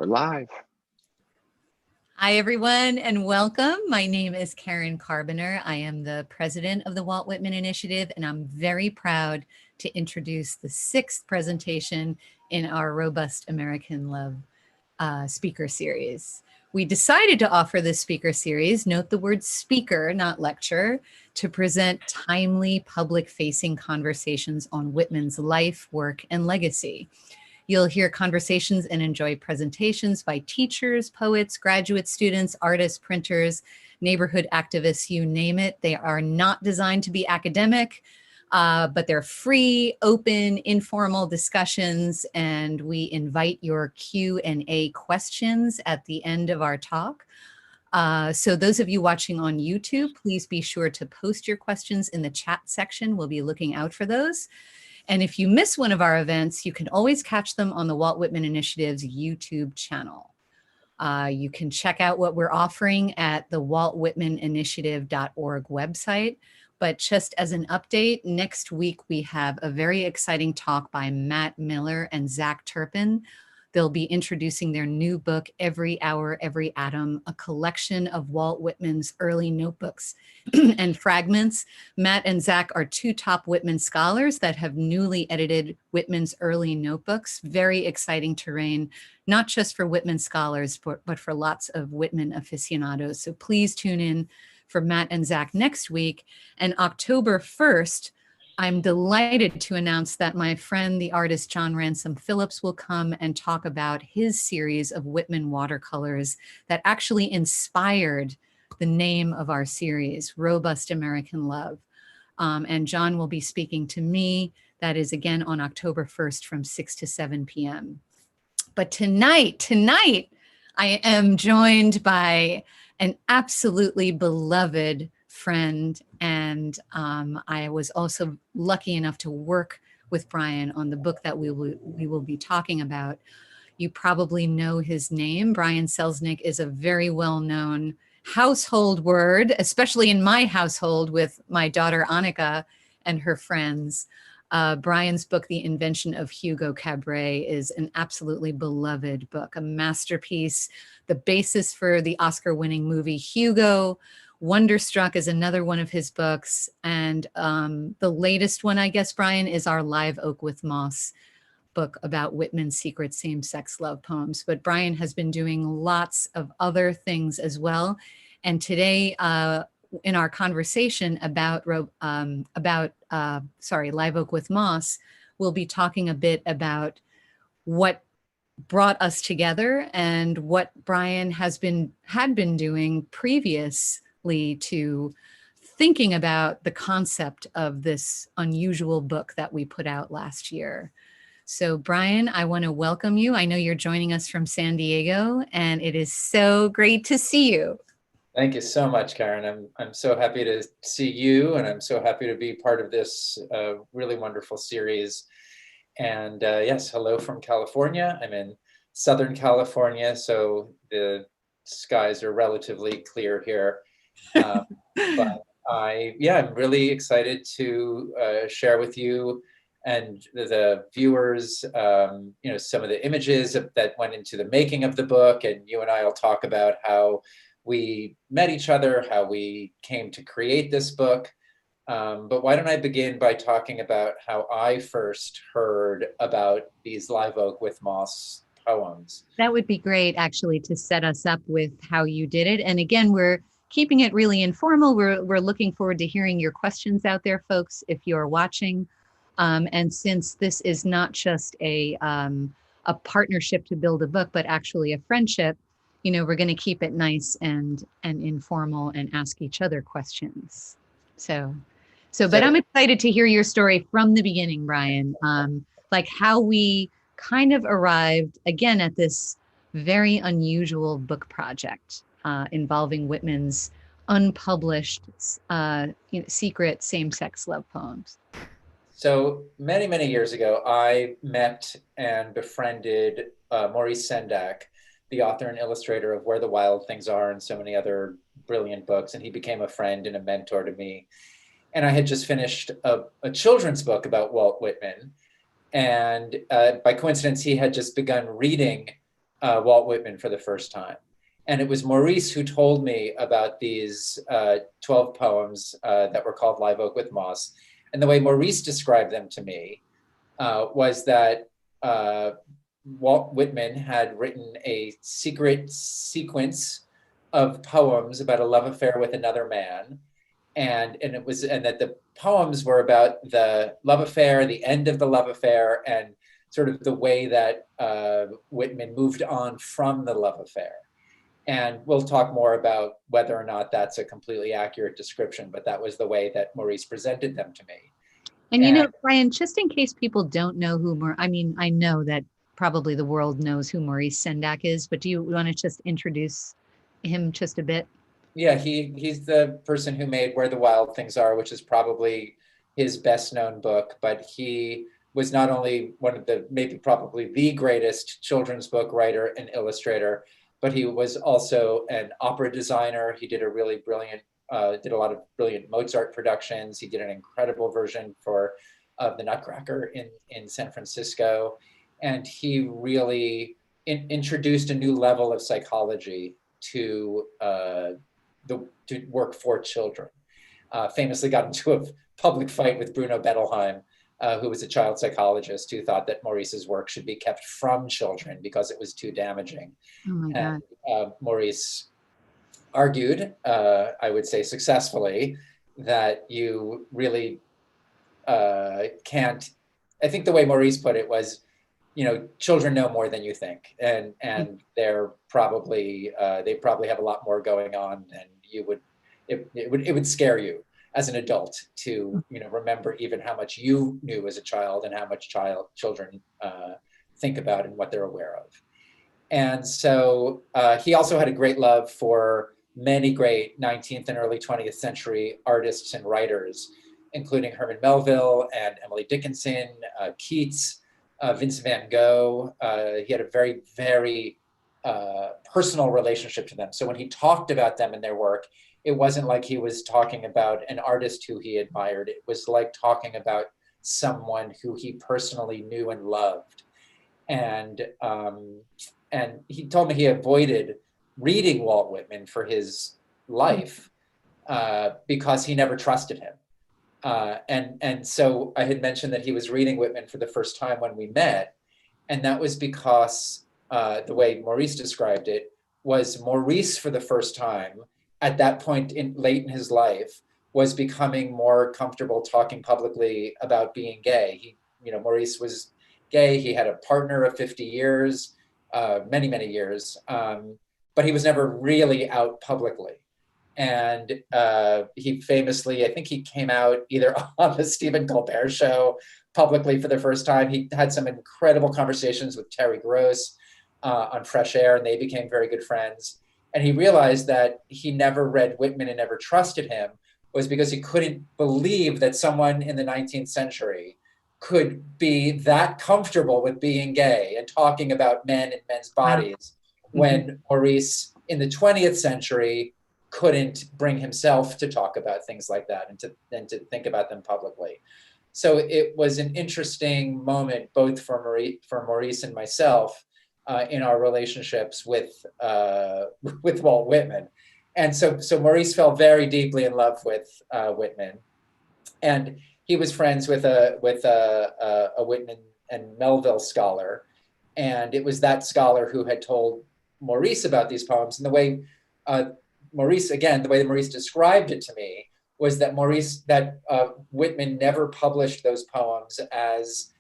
We're live. Hi, everyone, and welcome. My name is Karen Karbiener. I am the president of the Walt Whitman Initiative, and I'm very proud to introduce the 6th presentation in our Robust American Love speaker series. We decided to offer this speaker series, note the word speaker, not lecture, to present timely public-facing conversations on Whitman's life, work, and legacy. You'll hear conversations and enjoy presentations by teachers, poets, graduate students, artists, printers, neighborhood activists, you name it. They are not designed to be academic, but they're free, open, informal discussions, and we invite your Q&A questions at the end of our talk. So those of you watching on YouTube, please be sure to post your questions in the chat section. We'll be looking out for those. And if you miss one of our events, you can always catch them on the Walt Whitman Initiative's YouTube channel. You can check out what we're offering at the waltwhitmaninitiative.org website. But just as an update, next week we have a very exciting talk by Matt Miller and Zach Turpin. They'll be introducing their new book, Every Hour, Every Atom, a collection of Walt Whitman's early notebooks and fragments. Matt and Zach are 2 top Whitman scholars that have newly edited Whitman's early notebooks. Very exciting terrain, not just for Whitman scholars, but for lots of Whitman aficionados. So please tune in for Matt and Zach next week. And October 1st, I'm delighted to announce that my friend, the artist John Ransom Phillips, will come and talk about his series of Whitman watercolors that actually inspired the name of our series, Robust American Love. And John will be speaking to me. That is again on October 1st from 6 to 7 p.m. But tonight, I am joined by an absolutely beloved friend, and I was also lucky enough to work with Brian on the book that we will be talking about. You probably know his name. Brian Selznick is a very well-known household word, especially in my household with my daughter Annika and her friends. Brian's book, The Invention of Hugo Cabret, is an absolutely beloved book, a masterpiece, the basis for the Oscar-winning movie Hugo. Wonderstruck is another one of his books. And the latest one, I guess, Brian, is our Live Oak with Moss book about Whitman's secret same-sex love poems. But Brian has been doing lots of other things as well. And today, in our conversation about Live Oak with Moss, we'll be talking a bit about what brought us together and what Brian had been doing previously to thinking about the concept of this unusual book that we put out last year. So Brian, I want to welcome you. I know you're joining us from San Diego, and it is so great to see you. Thank you so much, Karen. I'm so happy to see you, and I'm so happy to be part of this really wonderful series. And yes, hello from California. I'm in Southern California, so the skies are relatively clear here. But I'm really excited to share with you and the viewers, some of the images that went into the making of the book. And you and I will talk about how we met each other, how we came to create this book. But why don't I begin by talking about how I first heard about these Live Oak with Moss poems. That would be great, actually, to set us up with how you did it. And again, we're keeping it really informal. We're looking forward to hearing your questions out there, folks, if you're watching. And since this is not just a partnership to build a book, but actually a friendship, we're going to keep it nice and informal and ask each other questions. So, but I'm excited to hear your story from the beginning, Brian, like how we kind of arrived, again, at this very unusual book project involving Whitman's unpublished secret same-sex love poems. So many, many years ago, I met and befriended Maurice Sendak, the author and illustrator of Where the Wild Things Are and so many other brilliant books. And he became a friend and a mentor to me. And I had just finished a children's book about Walt Whitman. And by coincidence, he had just begun reading Walt Whitman for the first time. And it was Maurice who told me about these 12 poems that were called Live Oak with Moss. And the way Maurice described them to me was that Walt Whitman had written a secret sequence of poems about a love affair with another man. And that the poems were about the love affair, the end of the love affair, and sort of the way that Whitman moved on from the love affair. And we'll talk more about whether or not that's a completely accurate description, but that was the way that Maurice presented them to me. And you know, Brian, just in case people don't know I know that probably the world knows who Maurice Sendak is, but do you want to just introduce him just a bit? Yeah, he's the person who made Where the Wild Things Are, which is probably his best known book, but he was not only one of the, maybe probably the greatest children's book writer and illustrator, but he was also an opera designer. He did a really brilliant, did a lot of brilliant Mozart productions. He did an incredible version for the Nutcracker in San Francisco. And he really introduced a new level of psychology to to work for children. Famously got into a public fight with Bruno Bettelheim, who was a child psychologist who thought that Maurice's work should be kept from children because it was too damaging. Oh my God. Maurice argued, I would say successfully, that you really can't, I think the way Maurice put it was, children know more than you think, and they're probably they probably have a lot more going on than you would. It would scare you as an adult to remember even how much you knew as a child and how much children think about and what they're aware of. And so he also had a great love for many great 19th and early 20th century artists and writers, including Herman Melville and Emily Dickinson, Keats, Vincent van Gogh. He had a very, very personal relationship to them. So when he talked about them and their work, it wasn't like he was talking about an artist who he admired. It was like talking about someone who he personally knew and loved. And he told me he avoided reading Walt Whitman for his life because he never trusted him. And so I had mentioned that he was reading Whitman for the first time when we met. And that was because the way Maurice described it was Maurice for the first time at that point late in his life was becoming more comfortable talking publicly about being gay. Maurice was gay. He had a partner of 50 years, many, many years, but he was never really out publicly. And he famously, I think he came out either on the Stephen Colbert show publicly for the first time. He had some incredible conversations with Terry Gross on Fresh Air, and they became very good friends. And he realized that he never read Whitman and never trusted him was because he couldn't believe that someone in the 19th century could be that comfortable with being gay and talking about men and men's bodies when Maurice in the 20th century couldn't bring himself to talk about things like that and to think about them publicly. So it was an interesting moment, both for Maurice and myself, in our relationships with Walt Whitman. And so Maurice fell very deeply in love with Whitman. And he was friends with a Whitman and Melville scholar. And it was that scholar who had told Maurice about these poems. And the way Maurice described it to me was that Whitman never published those poems as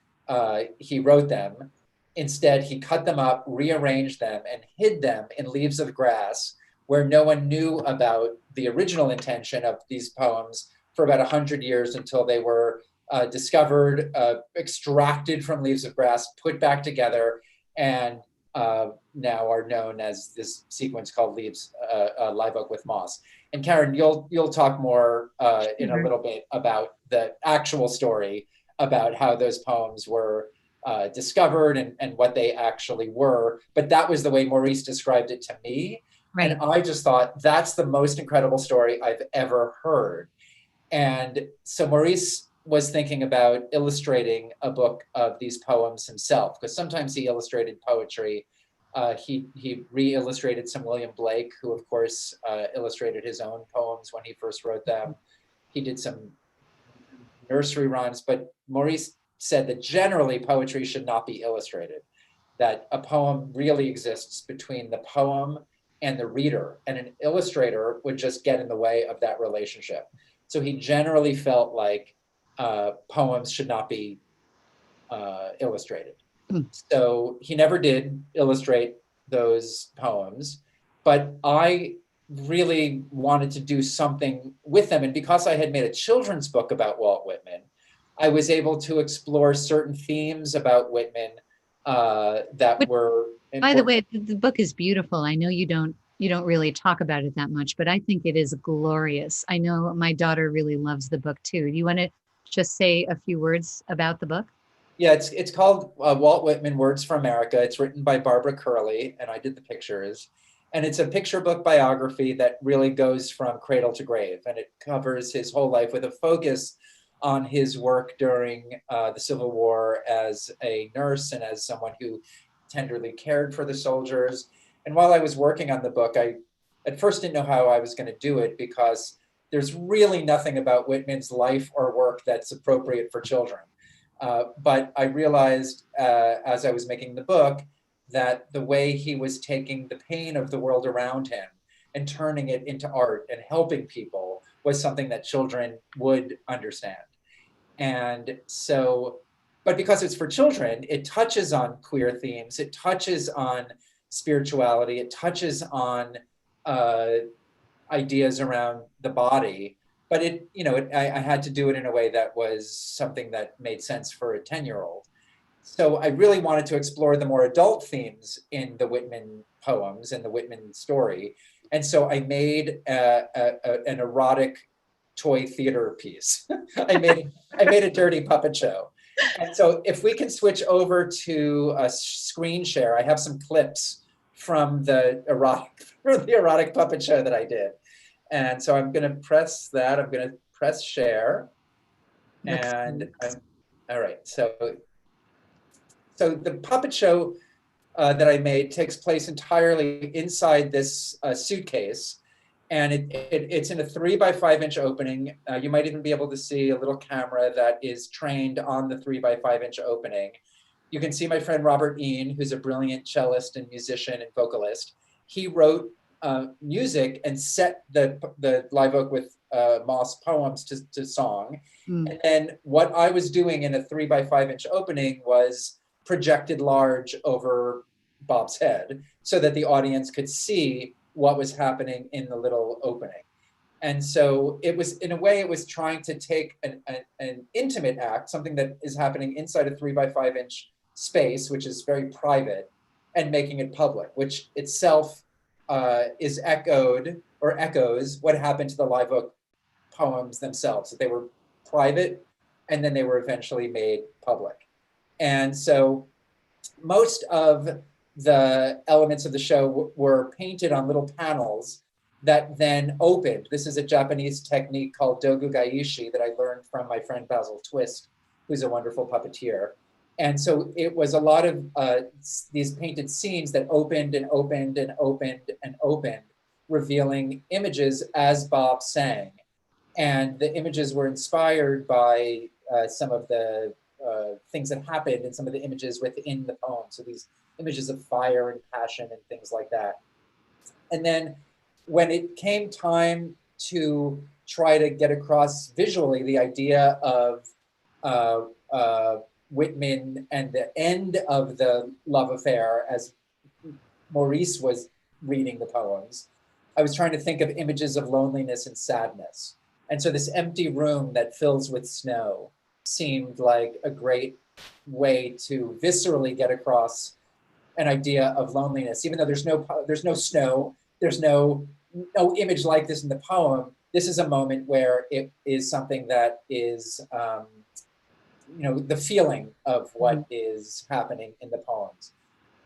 he wrote them. Instead, he cut them up, rearranged them, and hid them in leaves of grass where no one knew about the original intention of these poems for about 100 years until they were discovered, extracted from leaves of grass, put back together, and now are known as this sequence called Live Oak with Moss. And Karen, you'll talk more in a little bit about the actual story about how those poems were discovered and what they actually were. But that was the way Maurice described it to me. Right. And I just thought that's the most incredible story I've ever heard. And so Maurice was thinking about illustrating a book of these poems himself, because sometimes he illustrated poetry He re-illustrated some William Blake, who of course illustrated his own poems when he first wrote them. He did some nursery rhymes, but Maurice said that generally poetry should not be illustrated, that a poem really exists between the poem and the reader, and an illustrator would just get in the way of that relationship. So he generally felt like poems should not be illustrated. So he never did illustrate those poems, but I really wanted to do something with them. And because I had made a children's book about Walt Whitman, I was able to explore certain themes about Whitman that were important. By the way, the book is beautiful. I know you don't really talk about it that much, but I think it is glorious. I know my daughter really loves the book too. Do you want to just say a few words about the book? Yeah, it's called Walt Whitman, Words for America. It's written by Barbara Curley, and I did the pictures. And it's a picture book biography that really goes from cradle to grave, and it covers his whole life with a focus on his work during the Civil War as a nurse and as someone who tenderly cared for the soldiers. And while I was working on the book, I at first didn't know how I was going to do it, because there's really nothing about Whitman's life or work that's appropriate for children. But I realized as I was making the book that the way he was taking the pain of the world around him and turning it into art and helping people was something that children would understand. And so, but because it's for children, it touches on queer themes, it touches on spirituality, it touches on ideas around the body, but I had to do it in a way that was something that made sense for a 10-year-old. So I really wanted to explore the more adult themes in the Whitman poems and the Whitman story. And so I made an erotic toy theater piece. I made a dirty puppet show. And so if we can switch over to a screen share, I have some clips from the erotic puppet show that I did. And so I'm going to press that. I'm going to press share. And all right. So the puppet show that I made takes place entirely inside this suitcase. And it's in a 3x5-inch opening. You might even be able to see a little camera that is trained on the 3x5-inch opening. You can see my friend Robert Ian, who's a brilliant cellist and musician and vocalist. He wrote music and set the live oak with Moss poems to song. And then what I was doing in a 3x5-inch opening was projected large over Bob's head so that the audience could see what was happening in the little opening. And so it was, in a way, it was trying to take an intimate act, something that is happening inside a 3x5-inch space, which is very private, and making it public, which itself is echoed or echoes what happened to the live oak poems themselves. They were private, and then they were eventually made public. And so most of the elements of the show were painted on little panels that then opened. This is a Japanese technique called dogu gaishi that I learned from my friend Basil Twist, who's a wonderful puppeteer. And so it was a lot of these painted scenes that opened and opened and opened and opened, revealing images as Bob sang. And the images were inspired by some of the things that happened and some of the images within the poem. So these images of fire and passion and things like that. And then when it came time to try to get across visually the idea of Whitman and the end of the love affair as Maurice was reading the poems, I was trying to think of images of loneliness and sadness. And so this empty room that fills with snow seemed like a great way to viscerally get across an idea of loneliness. Even though there's no snow, there's no image like this in the poem, this is a moment where it is something that is the feeling of what is happening in the poems.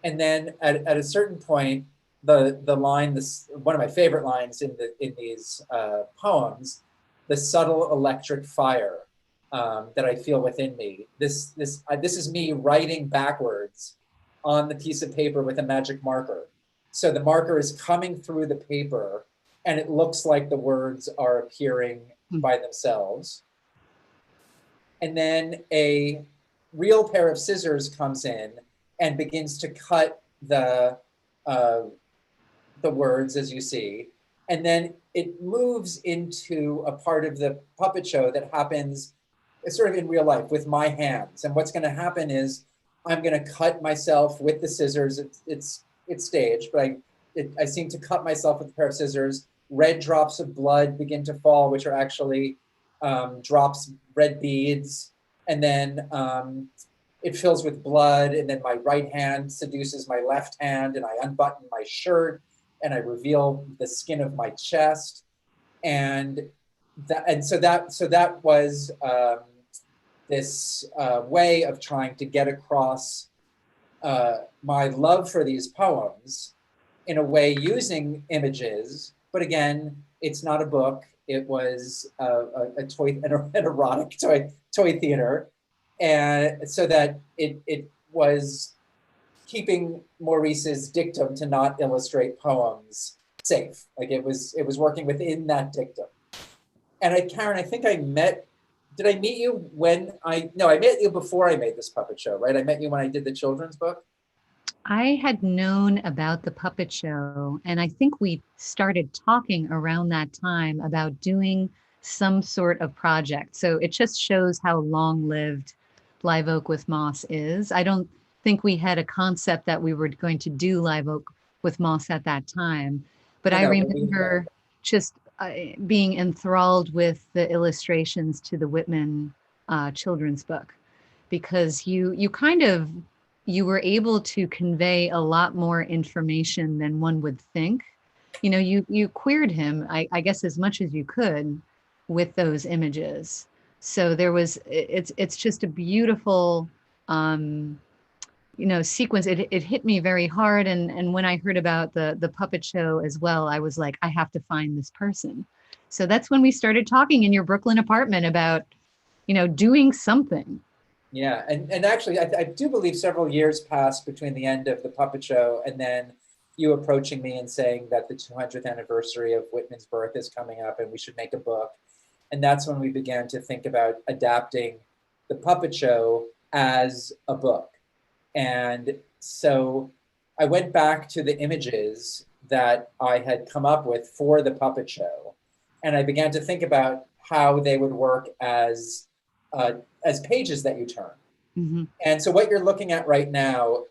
And then at a certain point, the line, one of my favorite lines in these poems, the subtle electric fire that I feel within me. This is me writing backwards on the piece of paper with a magic marker. So the marker is coming through the paper and it looks like the words are appearing by themselves. And then a real pair of scissors comes in and begins to cut the words, as you see. And then it moves into a part of the puppet show that happens sort of in real life with my hands. And what's going to happen is I'm going to cut myself with the scissors. It's staged, but I seem to cut myself with a pair of scissors. Red drops of blood begin to fall, which are actually drops, red beads. And then it fills with blood. And then my right hand seduces my left hand, and I unbutton my shirt and I reveal the skin of my chest. And so that was this way of trying to get across my love for these poems in a way using images. But again, it's not a book. It was an erotic toy theater. And so that it was keeping Maurice's dictum to not illustrate poems safe. Like it was working within that dictum. And Karen, I think did I meet you I met you before I made this puppet show, right? I met you when I did the children's book. I had known about the puppet show, and I think we started talking around that time about doing some sort of project. So it just shows how long-lived Live Oak with Moss is. I don't think we had a concept that we were going to do Live Oak with Moss at that time, but I remember just being enthralled with the illustrations to the Whitman children's book, because you were able to convey a lot more information than one would think. You know, you queered him, I guess, as much as you could with those images. So it's just a beautiful, sequence. It hit me very hard. And when I heard about the puppet show as well, I was like, I have to find this person. So that's when we started talking in your Brooklyn apartment about, doing something. Yeah, and actually, I do believe several years passed between the end of the puppet show and then you approaching me and saying that the 200th anniversary of Whitman's birth is coming up and we should make a book. And that's when we began to think about adapting the puppet show as a book. And so I went back to the images that I had come up with for the puppet show, and I began to think about how they would work as pages that you turn. Mm-hmm. And so what you're looking at right now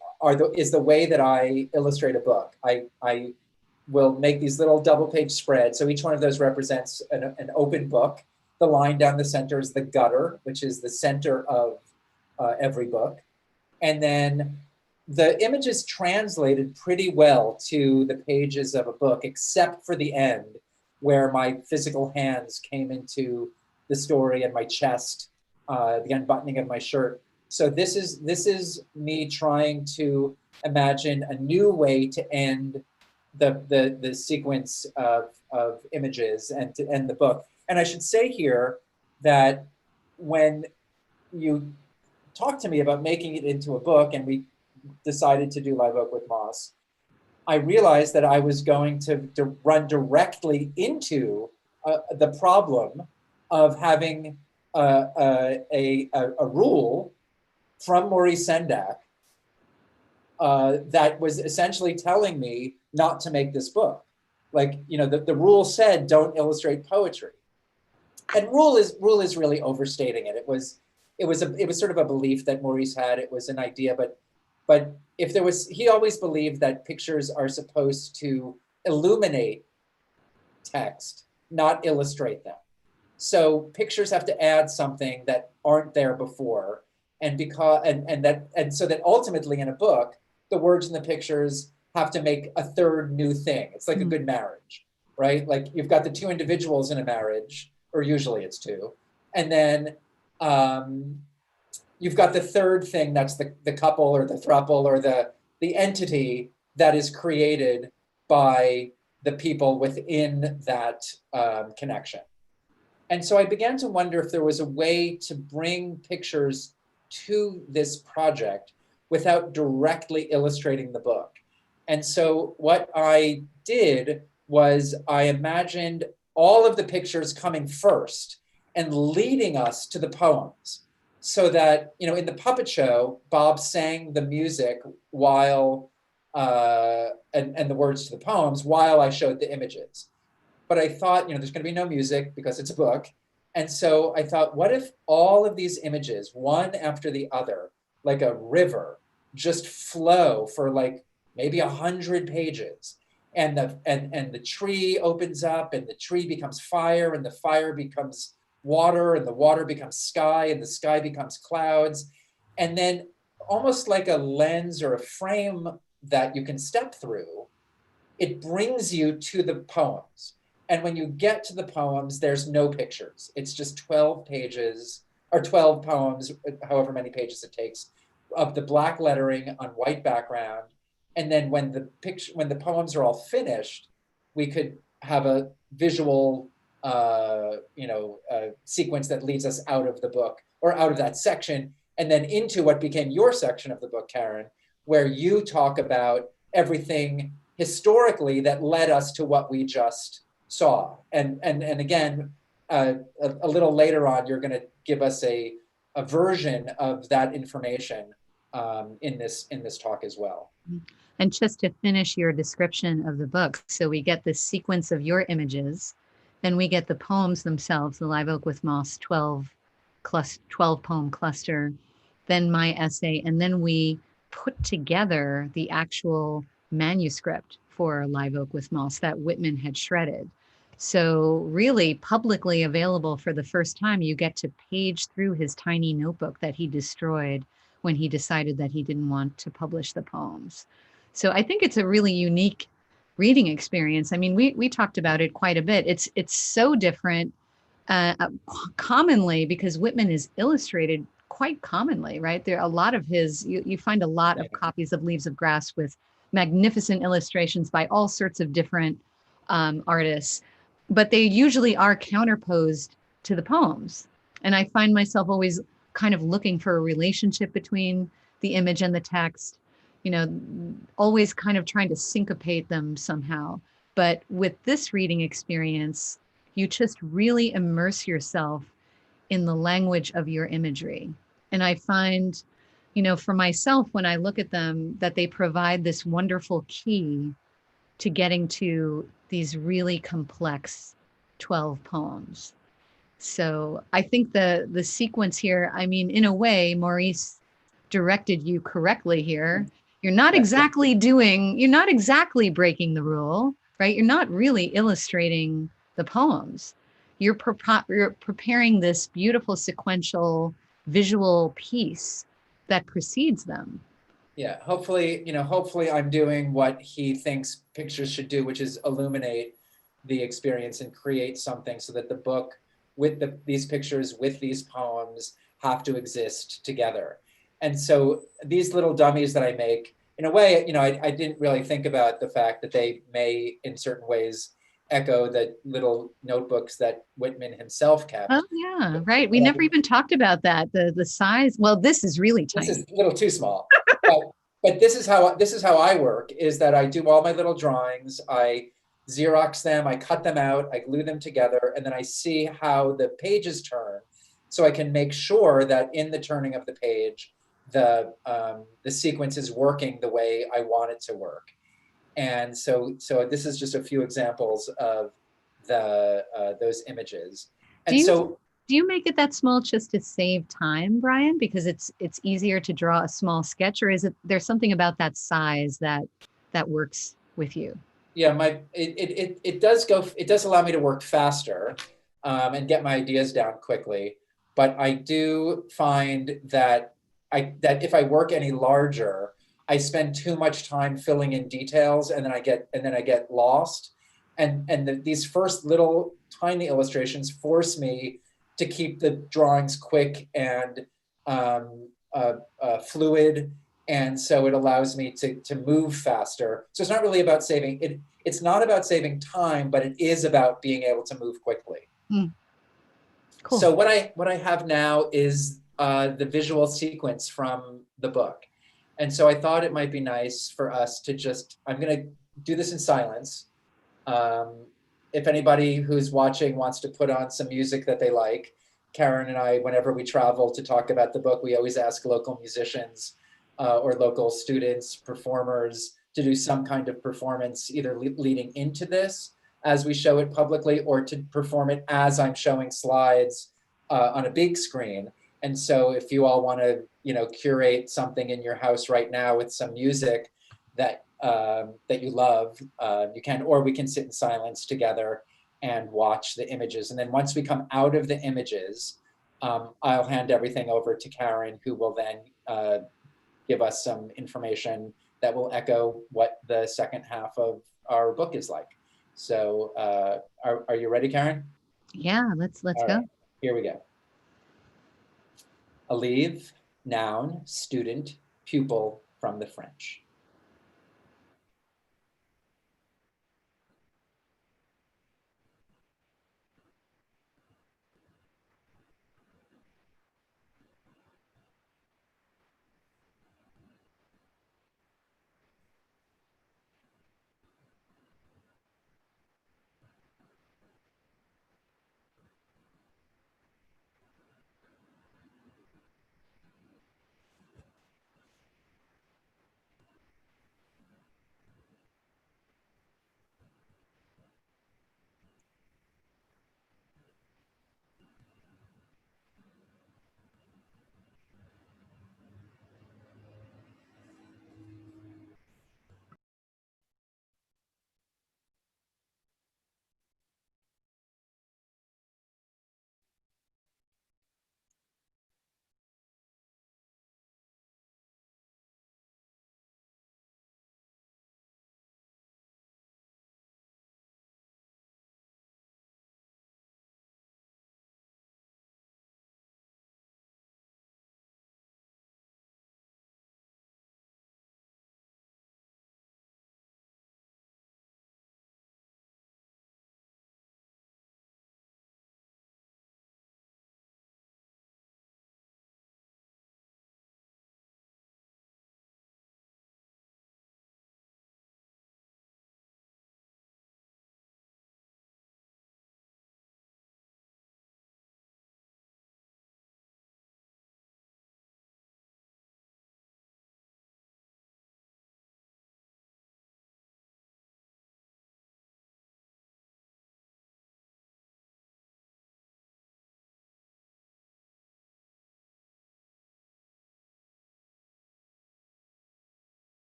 is the way that I illustrate a book. I will make these little double page spreads. So each one of those represents an open book. The line down the center is the gutter, which is the center of every book. And then the images translated pretty well to the pages of a book, except for the end, where my physical hands came into the story and my chest, the unbuttoning of my shirt. So this is me trying to imagine a new way to end the sequence of images and to end the book. And I should say here that when you talked to me about making it into a book and we decided to do Live Oak with Moss, I realized that I was going to run directly into the problem of having a rule from Maurice Sendak that was essentially telling me not to make this book. Like, the rule said, don't illustrate poetry. And rule is really overstating it. It was sort of a belief that Maurice had. It was an idea, but he always believed that pictures are supposed to illuminate text, not illustrate them. So pictures have to add something that aren't there before. And so that ultimately in a book, the words in the pictures have to make a third new thing. It's like a good marriage, right? Like you've got the two individuals in a marriage, or usually it's two. And then you've got the third thing, that's the couple or the throuple or the entity that is created by the people within that connection. And so I began to wonder if there was a way to bring pictures to this project without directly illustrating the book. And so what I did was I imagined all of the pictures coming first and leading us to the poems. So that, you know, in the puppet show, Bob sang the music while, and the words to the poems while I showed the images. But I thought, you know, there's going to be no music because it's a book. And so I thought, what if all of these images, one after the other, like a river, just flow for like maybe 100 pages, and the tree opens up, and the tree becomes fire, and the fire becomes water, and the water becomes sky, and the sky becomes clouds, and then almost like a lens or a frame that you can step through, it brings you to the poems. And when you get to the poems, there's no pictures. It's just 12 pages or 12 poems, however many pages it takes, of the black lettering on white background. And then when the poems are all finished, we could have a visual sequence that leads us out of the book or out of that section, and then into what became your section of the book, Karen, where you talk about everything historically that led us to what we just saw. And again, a little later on, you're going to give us a version of that information in this talk as well. And just to finish your description of the book, so we get this sequence of your images, then we get the poems themselves, the Live Oak with Moss 12 poem cluster, then my essay, and then we put together the actual manuscript for Live Oak with Moss that Whitman had shredded. So really publicly available for the first time, you get to page through his tiny notebook that he destroyed when he decided that he didn't want to publish the poems. So I think it's a really unique reading experience. I mean, we talked about it quite a bit. It's so different commonly because Whitman is illustrated quite commonly, right? There are a lot of his, you find a lot of copies of Leaves of Grass with magnificent illustrations by all sorts of different artists, but they usually are counterposed to the poems. And I find myself always kind of looking for a relationship between the image and the text, you know, always kind of trying to syncopate them somehow. But with this reading experience, you just really immerse yourself in the language of your imagery. And I find, you know, for myself, when I look at them, that they provide this wonderful key to getting to these really complex 12 poems. So I think the sequence here, I mean, in a way, Maurice directed you correctly here. You're not exactly breaking the rule, right? You're not really illustrating the poems. You're preparing this beautiful sequential visual piece that precedes them. Yeah, hopefully I'm doing what he thinks pictures should do, which is illuminate the experience and create something so that the book with these pictures, with these poems, have to exist together. And so these little dummies that I make, in a way, you know, I didn't really think about the fact that they may, in certain ways, echo the little notebooks that Whitman himself kept. Oh yeah, right. We never even talked about that. The size. Well, this is really tiny. This is a little too small. But this is how I work, is that I do all my little drawings, I Xerox them, I cut them out, I glue them together, and then I see how the pages turn, so I can make sure that in the turning of the page, the sequence is working the way I want it to work. And so this is just a few examples of those images. And do you make it that small just to save time, Brian? Because it's easier to draw a small sketch, or is it there's something about that size that works with you? Yeah, it does allow me to work faster and get my ideas down quickly. But I do find that if I work any larger, I spend too much time filling in details, and then I get lost. And these first little tiny illustrations force me to keep the drawings quick and fluid, and so it allows me to move faster. So it's not really about saving it. It's not about saving time, but it is about being able to move quickly. Cool. So what I have now is the visual sequence from the book. And so I thought it might be nice for us to just, I'm going to do this in silence. If anybody who's watching wants to put on some music that they like, Karen and I, whenever we travel to talk about the book, we always ask local musicians or local students, performers, to do some kind of performance, either leading into this as we show it publicly, or to perform it as I'm showing slides on a big screen. And so if you all want to, curate something in your house right now with some music that that you love, you can, or we can sit in silence together and watch the images. And then once we come out of the images, I'll hand everything over to Karen, who will then give us some information that will echo what the second half of our book is like. So are you ready, Karen? Yeah, let's All go. right, here we go. Élève, noun, student, pupil, from the French.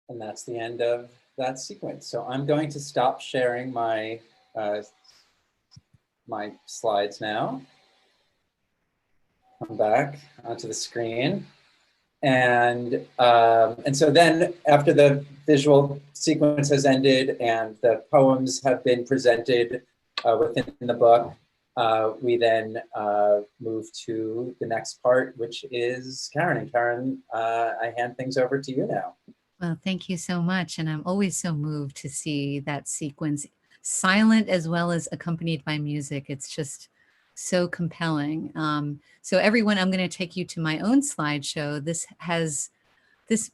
And that's the end of that sequence. So I'm going to stop sharing my my slides now. Come back onto the screen. And so then after the visual sequence has ended and the poems have been presented within the book, we then move to the next part, which is Karen. And Karen, I hand things over to you now. Well, thank you so much. And I'm always so moved to see that sequence, silent as well as accompanied by music. It's just so compelling. So everyone, I'm going to take you to my own slideshow. This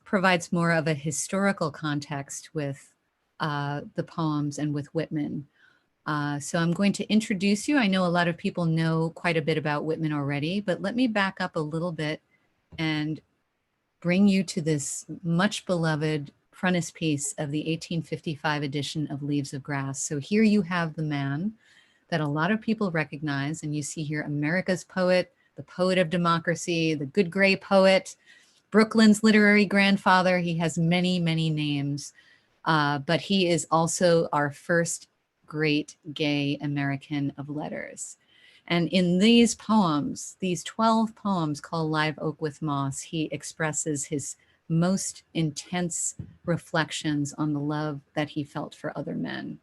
provides more of a historical context with the poems and with Whitman. So I'm going to introduce you. I know a lot of people know quite a bit about Whitman already, but let me back up a little bit and bring you to this much beloved frontispiece of the 1855 edition of Leaves of Grass. So here you have the man that a lot of people recognize, and you see here America's poet, the poet of democracy, the good gray poet, Brooklyn's literary grandfather. He has many, many names, but he is also our first great gay American of letters. And in these poems, these 12 poems called Live Oak with Moss, he expresses his most intense reflections on the love that he felt for other men.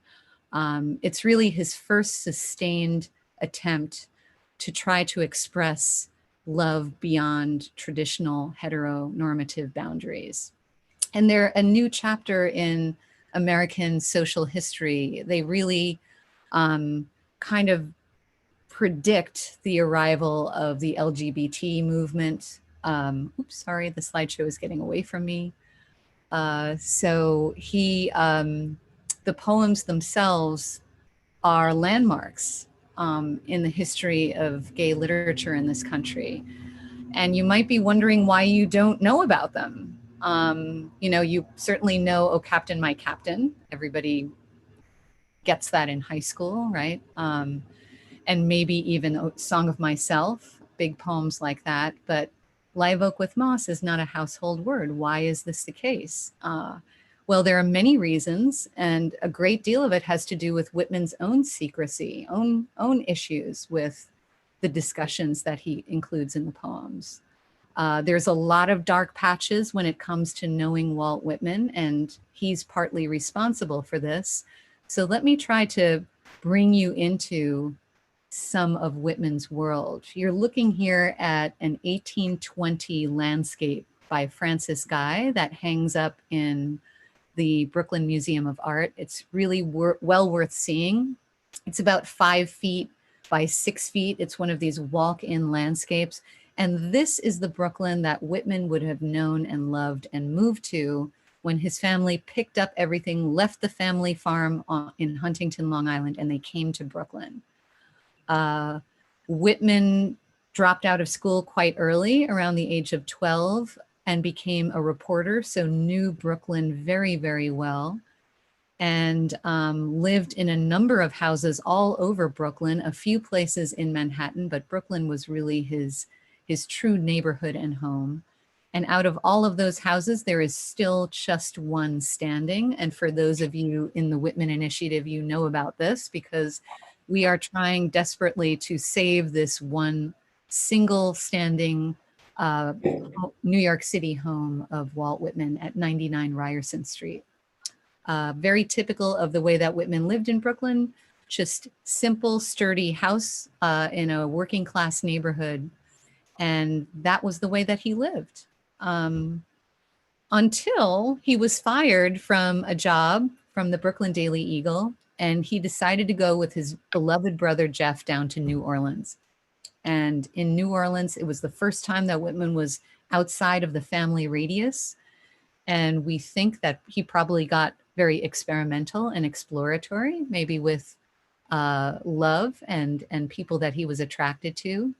It's really his first sustained attempt to try to express love beyond traditional heteronormative boundaries. And they're a new chapter in American social history. They really kind of predict the arrival of the LGBT movement. Oops, sorry, the slideshow is getting away from me. So the poems themselves are landmarks in the history of gay literature in this country. And you might be wondering why you don't know about them. You know, you certainly know, Oh, Captain, My Captain. Everybody gets that in high school, right? And maybe even Song of Myself, big poems like that. But Live Oak with Moss is not a household word. Why is this the case? Well, there are many reasons, and a great deal of it has to do with Whitman's own secrecy, own issues with the discussions that he includes in the poems. There's a lot of dark patches when it comes to knowing Walt Whitman, and he's partly responsible for this. So let me try to bring you into some of Whitman's world. You're looking here at an 1820 landscape by Francis Guy that hangs up in the Brooklyn Museum of Art. It's really well worth seeing. It's about 5 feet by 6 feet. It's one of these walk-in landscapes. And this is the Brooklyn that Whitman would have known and loved and moved to when his family picked up everything, left the family farm in Huntington, Long Island, and they came to Brooklyn. Whitman dropped out of school quite early, around the age of 12, and became a reporter, so knew Brooklyn very, very well, and lived in a number of houses all over Brooklyn, a few places in Manhattan, but Brooklyn was really his true neighborhood and home. And out of all of those houses, there is still just one standing. And for those of you in the Whitman Initiative, you know about this because we are trying desperately to save this one single standing New York City home of Walt Whitman at 99 Ryerson Street. Very typical of the way that Whitman lived in Brooklyn, just simple, sturdy house in a working class neighborhood. And that was the way that he lived. Until he was fired from a job from the Brooklyn Daily Eagle, and he decided to go with his beloved brother Jeff down to New Orleans. And in New Orleans, it was the first time that Whitman was outside of the family radius. And we think that he probably got very experimental and exploratory, maybe with love and people that he was attracted to.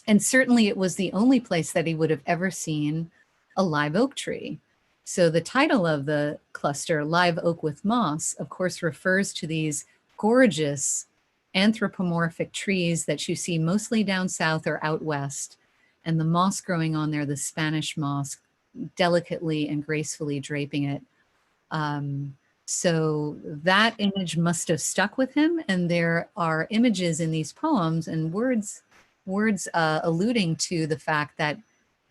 And certainly it was the only place that he would have ever seen a live oak tree. So the title of the cluster, Live Oak with Moss, of course, refers to these gorgeous anthropomorphic trees that you see mostly down south or out west. And the moss growing on there, the Spanish moss, delicately and gracefully draping it So that image must have stuck with him. And there are images in these poems and words alluding to the fact that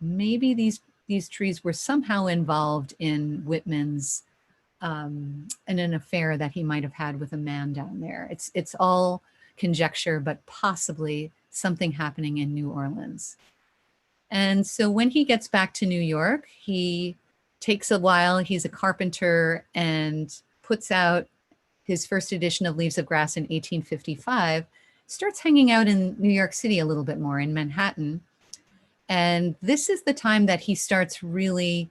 maybe these trees were somehow involved in Whitman's in an affair that he might have had with a man down there. It's all conjecture, but possibly something happening in New Orleans. And so when he gets back to New York, he takes a while. He's a carpenter and puts out his first edition of Leaves of Grass in 1855, starts hanging out in New York City a little bit more, in Manhattan. And this is the time that he starts really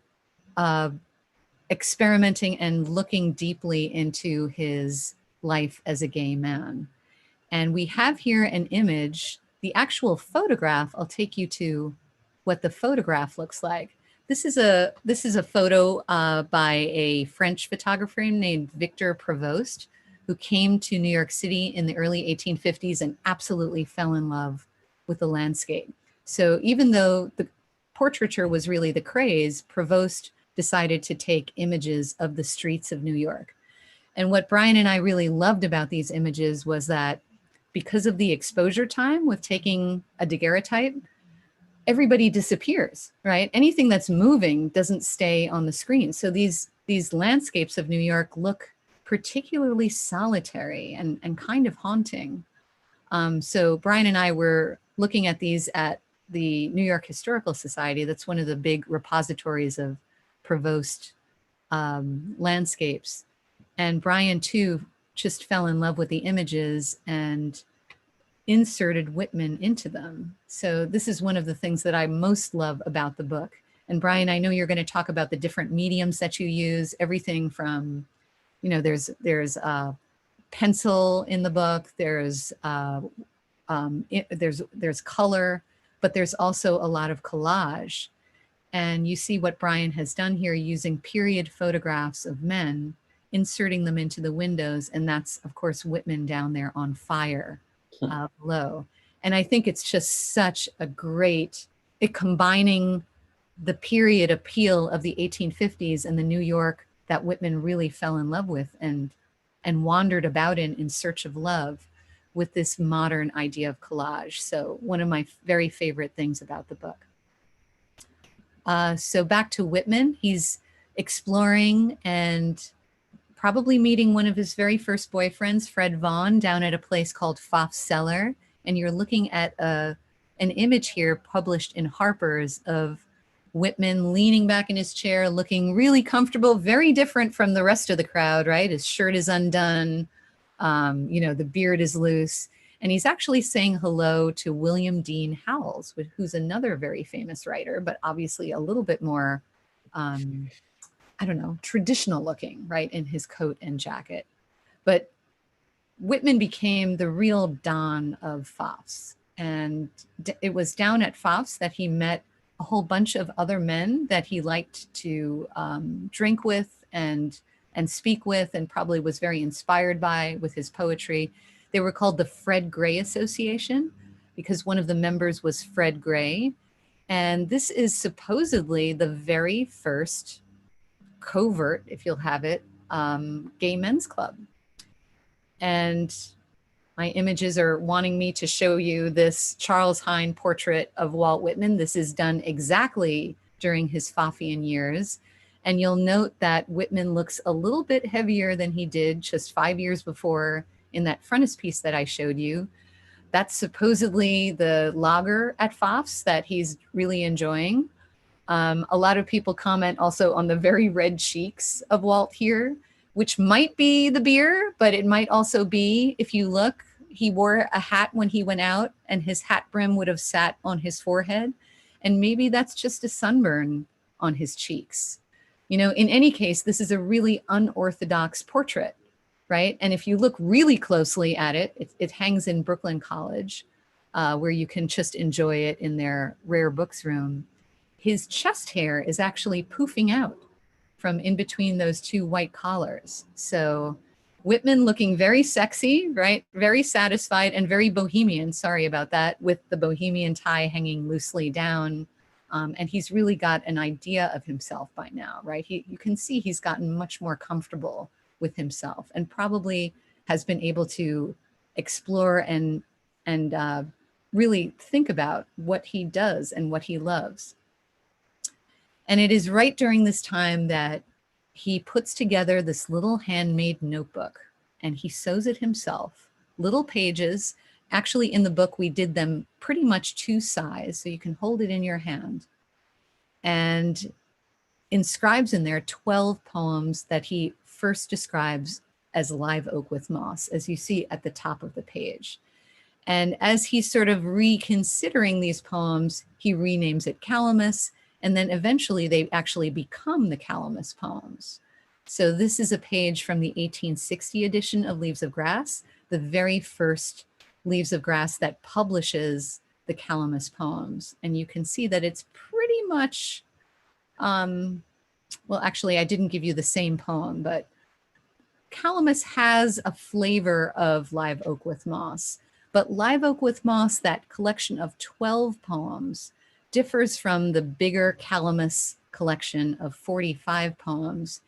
experimenting and looking deeply into his life as a gay man. And we have here an image, the actual photograph. I'll take you to what the photograph looks like. This is a photo by a French photographer named Victor Provost, who came to New York City in the early 1850s and absolutely fell in love with the landscape. So even though the portraiture was really the craze, Provost decided to take images of the streets of New York. And what Brian and I really loved about these images was that because of the exposure time with taking a daguerreotype, everybody disappears, right? Anything that's moving doesn't stay on the screen. So these landscapes of New York look particularly solitary and kind of haunting. So Brian and I were looking at these at the New York Historical Society. That's one of the big repositories of Provost landscapes. And Brian too just fell in love with the images and inserted Whitman into them. So this is one of the things that I most love about the book. And Brian, I know you're going to talk about the different mediums that you use, everything from, you know, there's pencil in the book, there's color, but there's also a lot of collage. And you see what Brian has done here using period photographs of men, inserting them into the windows. And that's, of course, Whitman down there on fire below. And I think it's just such a great, combining the period appeal of the 1850s and the New York that Whitman really fell in love with and wandered about in search of love, with this modern idea of collage. So one of my very favorite things about the book. So back to Whitman, he's exploring and probably meeting one of his very first boyfriends, Fred Vaughn, down at a place called Pfaff's Cellar. And you're looking at an image here published in Harper's of Whitman leaning back in his chair, looking really comfortable, very different from the rest of the crowd, right? His shirt is undone, you know, the beard is loose. And he's actually saying hello to William Dean Howells, who's another very famous writer, but obviously a little bit more, I don't know, traditional looking, right, in his coat and jacket. But Whitman became the real Don of Pfaff's. And it was down at Pfaff's that he met a whole bunch of other men that he liked to drink with and speak with, and probably was very inspired by with his poetry. They were called the Fred Gray Association because one of the members was Fred Gray. And this is supposedly the very first covert, if you'll have it, gay men's club. And my images are wanting me to show you this Charles Hine portrait of Walt Whitman. This is done exactly during his Pfaffian years. And you'll note that Whitman looks a little bit heavier than he did just 5 years before in that frontispiece that I showed you. That's supposedly the lager at Pfaff's that he's really enjoying. A lot of people comment also on the very red cheeks of Walt here, which might be the beer, but it might also be, if you look, he wore a hat when he went out and his hat brim would have sat on his forehead. And maybe that's just a sunburn on his cheeks. You know, in any case, this is a really unorthodox portrait, right? And if you look really closely at it, it hangs in Brooklyn College, where you can just enjoy it in their rare books room. His chest hair is actually poofing out from in between those two white collars. So Whitman looking very sexy, right? Very satisfied and very bohemian, sorry about that, with the bohemian tie hanging loosely down And he's really got an idea of himself by now, right? You can see he's gotten much more comfortable with himself and probably has been able to explore and really think about what he does and what he loves. And it is right during this time that he puts together this little handmade notebook, and he sews it himself, little pages. Actually, in the book, we did them pretty much to size, so you can hold it in your hand, and inscribes in there 12 poems that he first describes as live oak with moss, as you see at the top of the page. And as he's sort of reconsidering these poems, he renames it Calamus, and then eventually they actually become the Calamus poems. So this is a page from the 1860 edition of Leaves of Grass, the very first Leaves of Grass that publishes the Calamus poems. And you can see that it's pretty much, well, actually, I didn't give you the same poem, but Calamus has a flavor of live oak with moss. But Live Oak with Moss, that collection of 12 poems, differs from the bigger Calamus collection of 45 poems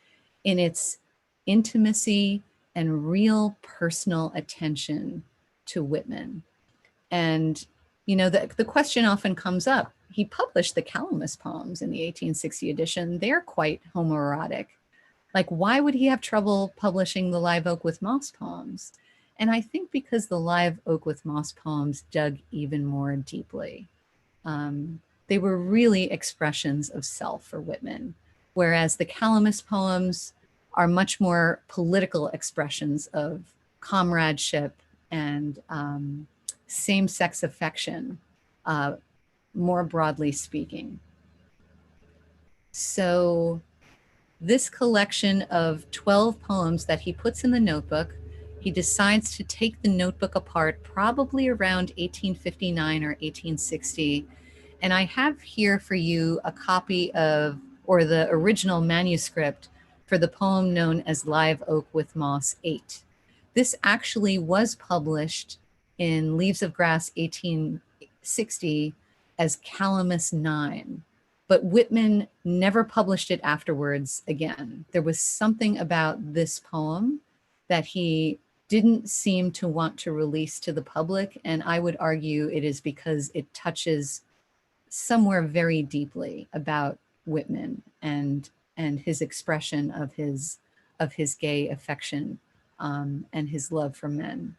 in its intimacy and real personal attention to Whitman. And, you know, the question often comes up. He published the Calamus poems in the 1860 edition. They're quite homoerotic. Like, why would he have trouble publishing the Live Oak with Moss poems? And I think because the Live Oak with Moss poems dug even more deeply. They were really expressions of self for Whitman, whereas the Calamus poems are much more political expressions of comradeship and same-sex affection, more broadly speaking. So this collection of 12 poems that he puts in the notebook, he decides to take the notebook apart probably around 1859 or 1860. And I have here for you a copy of, or the original manuscript for the poem known as Live Oak with Moss 8. This actually was published in Leaves of Grass 1860 as Calamus 9. But Whitman never published it afterwards again. There was something about this poem that he didn't seem to want to release to the public. And I would argue it is because it touches somewhere very deeply about Whitman and his expression of his gay affection and his love for men.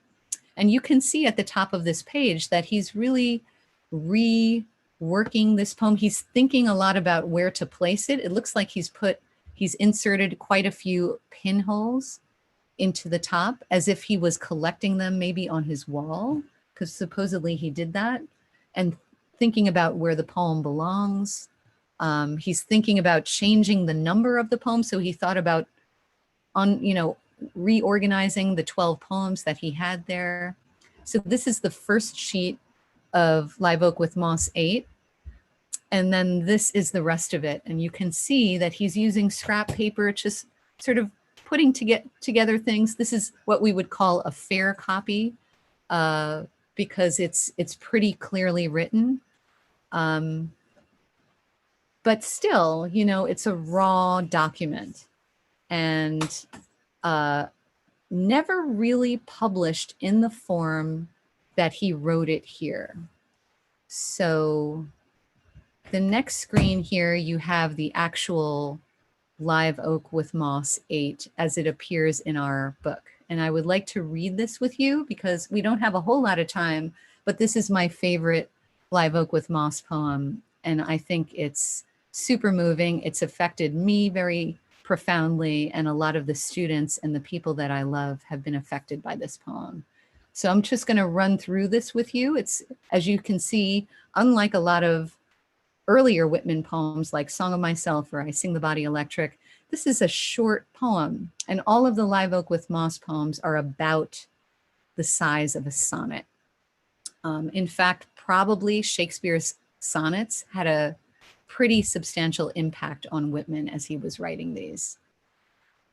And you can see at the top of this page that he's really reworking this poem. He's thinking a lot about where to place it. It looks like he's inserted quite a few pinholes into the top as if he was collecting them maybe on his wall, because supposedly he did that, and thinking about where the poem belongs. He's thinking about changing the number of the poem. So he thought about reorganizing the 12 poems that he had there. So this is the first sheet of Live Oak with Moss 8. And then this is the rest of it. And you can see that he's using scrap paper, just sort of putting together things. This is what we would call a fair copy because it's pretty clearly written. But still, it's a raw document and never really published in the form that he wrote it here. So the next screen here, you have the actual Live Oak with Moss 8 as it appears in our book. And I would like to read this with you because we don't have a whole lot of time, but this is my favorite Live Oak with Moss poem. And I think it's super moving. It's affected me very profoundly, and a lot of the students and the people that I love have been affected by this poem. So I'm just going to run through this with you. It's, as you can see, unlike a lot of earlier Whitman poems like Song of Myself or I Sing the Body Electric, this is a short poem, and all of the Live Oak with Moss poems are about the size of a sonnet. In fact, probably Shakespeare's sonnets had a pretty substantial impact on Whitman as he was writing these.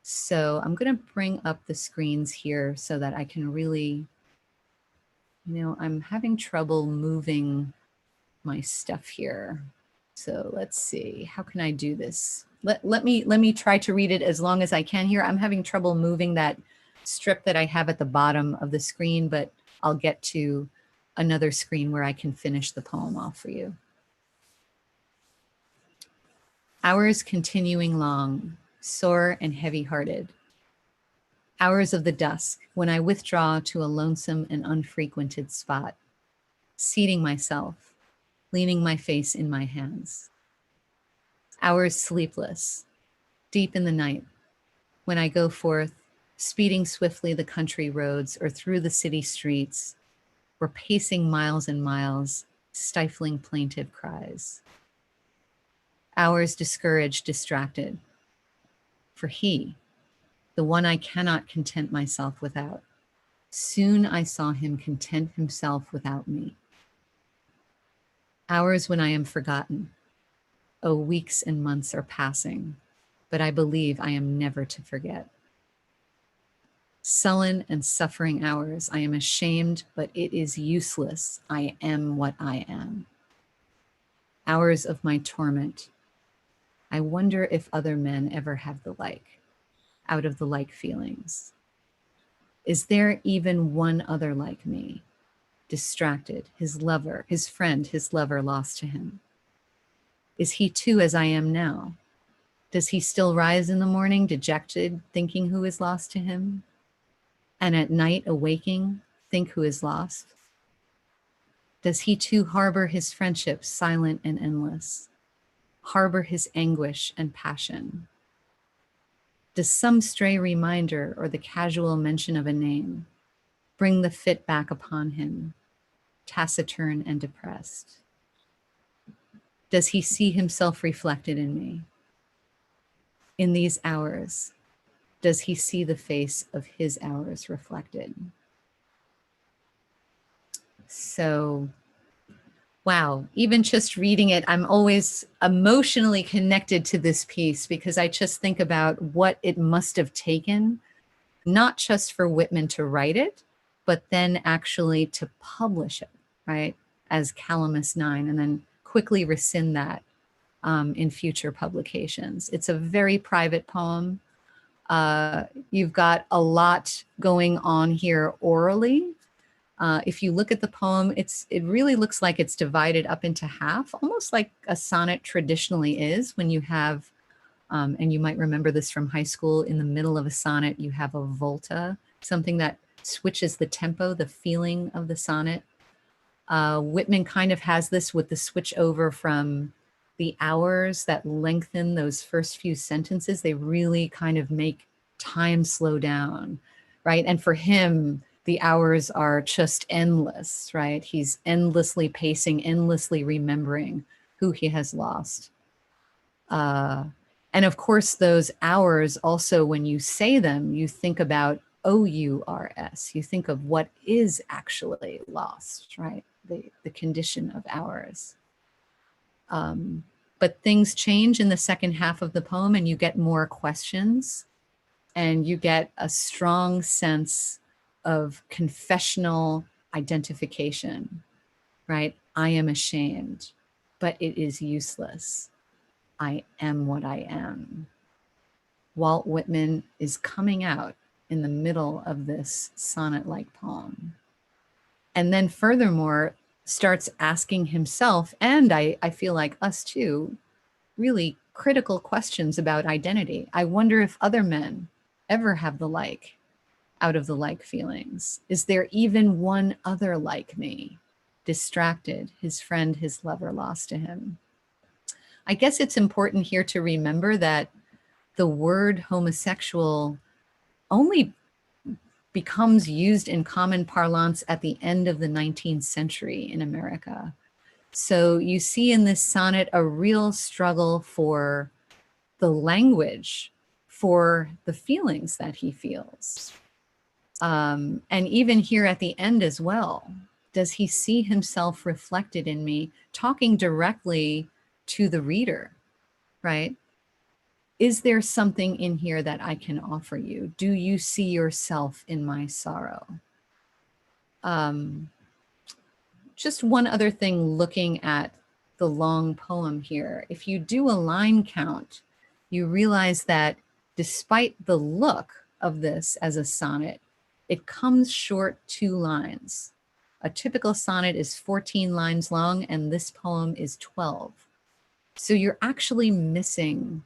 So I'm going to bring up the screens here so that I can really, I'm having trouble moving my stuff here. So let's see, how can I do this? Let me try to read it as long as I can here. I'm having trouble moving that strip that I have at the bottom of the screen, but I'll get to another screen where I can finish the poem off for you. Hours continuing long, sore and heavy-hearted. Hours of the dusk, when I withdraw to a lonesome and unfrequented spot, seating myself, leaning my face in my hands. Hours sleepless, deep in the night, when I go forth, speeding swiftly the country roads or through the city streets, or pacing miles and miles, stifling plaintive cries. Hours discouraged, distracted. For he, the one I cannot content myself without, soon I saw him content himself without me. Hours when I am forgotten. Oh, weeks and months are passing, but I believe I am never to forget. Sullen and suffering hours, I am ashamed, but it is useless. I am what I am. Hours of my torment. I wonder if other men ever have the like, out of the like feelings. Is there even one other like me? Distracted, his lover, his friend, his lover lost to him. Is he too as I am now? Does he still rise in the morning, dejected, thinking who is lost to him? And at night, awaking, think who is lost? Does he too harbor his friendship, silent and endless? Harbor his anguish and passion? Does some stray reminder or the casual mention of a name bring the fit back upon him, taciturn and depressed? Does he see himself reflected in me? In these hours, does he see the face of his hours reflected? So, wow, even just reading it, I'm always emotionally connected to this piece because I just think about what it must have taken, not just for Whitman to write it, but then actually to publish it, right, as Calamus 9, and then quickly rescind that in future publications. It's a very private poem. You've got a lot going on here orally. If you look at the poem, it really looks like it's divided up into half, almost like a sonnet traditionally is when you have, and you might remember this from high school, in the middle of a sonnet, you have a volta, something that switches the tempo, the feeling of the sonnet. Whitman kind of has this with the switch over from the hours that lengthen those first few sentences. They really kind of make time slow down, right? And for him, the hours are just endless, right? He's endlessly pacing, endlessly remembering who he has lost. And of course, those hours also, when you say them, you think about OURS. You think of what is actually lost, right? The condition of hours. But things change in the second half of the poem and you get more questions and you get a strong sense of confessional identification, right? I am ashamed, but it is useless. I am what I am. Walt Whitman is coming out in the middle of this sonnet-like poem. And then furthermore, starts asking himself, and I feel like us too, really critical questions about identity. I wonder if other men ever have the like, out of the like feelings. Is there even one other like me? Distracted, his friend, his lover lost to him. I guess it's important here to remember that the word homosexual only becomes used in common parlance at the end of the 19th century in America. So you see in this sonnet a real struggle for the language, for the feelings that he feels. And even here at the end as well, does he see himself reflected in me, talking directly to the reader, right? Is there something in here that I can offer you? Do you see yourself in my sorrow? Just one other thing looking at the long poem here, if you do a line count, you realize that despite the look of this as a sonnet, it comes short 2 lines. A typical sonnet is 14 lines long, and this poem is 12. So you're actually missing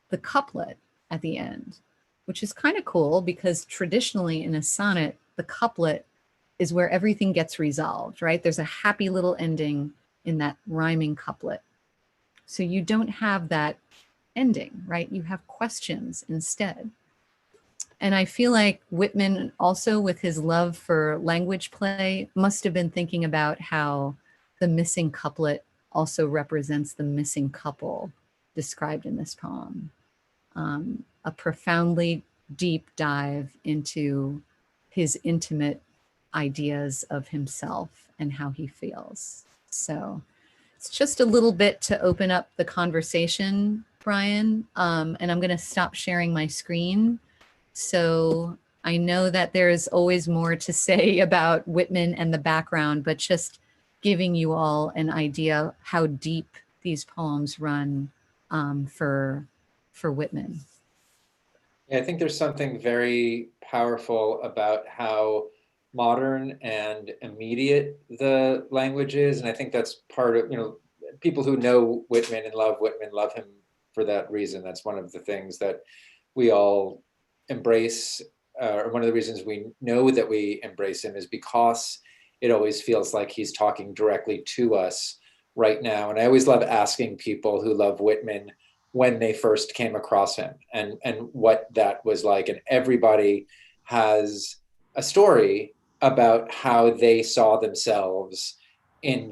the couplet at the end, which is kind of cool because traditionally in a sonnet, the couplet is where everything gets resolved, right? There's a happy little ending in that rhyming couplet. So you don't have that ending, right? You have questions instead. And I feel like Whitman also, with his love for language play, must have been thinking about how the missing couplet also represents the missing couple described in this poem. A profoundly deep dive into his intimate ideas of himself and how he feels. So it's just a little bit to open up the conversation, Brian. And I'm going to stop sharing my screen. So I know that there's always more to say about Whitman and the background, but just giving you all an idea how deep these poems run for Whitman. Yeah, I think there's something very powerful about how modern and immediate the language is. And I think that's part of, people who know Whitman and love Whitman love him for that reason. That's one of the things that we all embrace, or one of the reasons we know that we embrace him is because it always feels like he's talking directly to us right now. And I always love asking people who love Whitman when they first came across him and what that was like. And everybody has a story about how they saw themselves in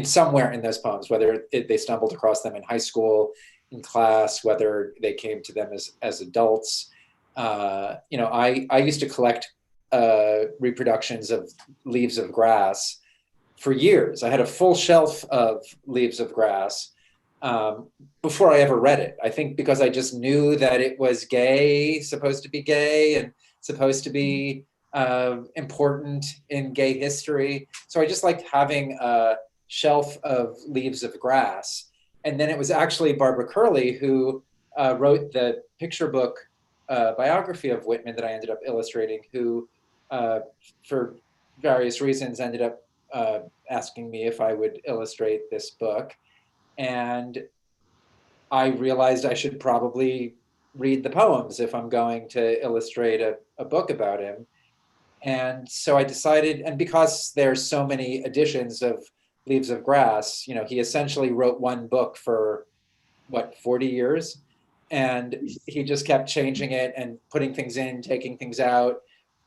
somewhere in those poems, whether they stumbled across them in high school, in class, whether they came to them as adults. I used to collect reproductions of Leaves of Grass for years. I had a full shelf of Leaves of Grass before I ever read it. I think because I just knew that it was supposed to be gay and supposed to be important in gay history. So I just liked having a shelf of Leaves of Grass. And then it was actually Barbara Curley who wrote the picture book biography of Whitman that I ended up illustrating, who for various reasons ended up asking me if I would illustrate this book. And I realized I should probably read the poems if I'm going to illustrate a book about him. And so I decided, and because there's so many editions of Leaves of Grass, he essentially wrote one book for 40 years. And he just kept changing it and putting things in, taking things out.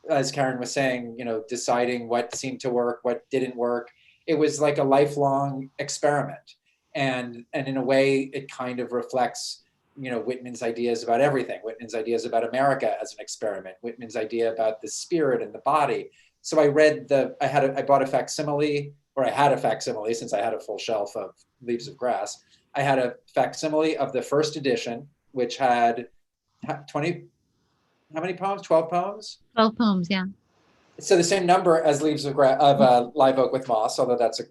As Karen was saying, deciding what seemed to work, what didn't work. It was like a lifelong experiment. And in a way, it kind of reflects, Whitman's ideas about everything. Whitman's ideas about America as an experiment. Whitman's idea about the spirit and the body. So I bought a facsimile, or I had a facsimile since I had a full shelf of Leaves of Grass. I had a facsimile of the first edition, which had 20, how many poems? 12 poems? 12 poems, yeah. So the same number as Leaves of Grass of Live Oak with Moss, although that's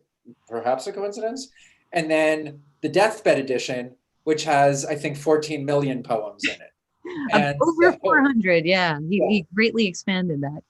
perhaps a coincidence. And then the Deathbed edition, which has, I think, 14 million poems in it. And over 400, yeah. He greatly expanded that.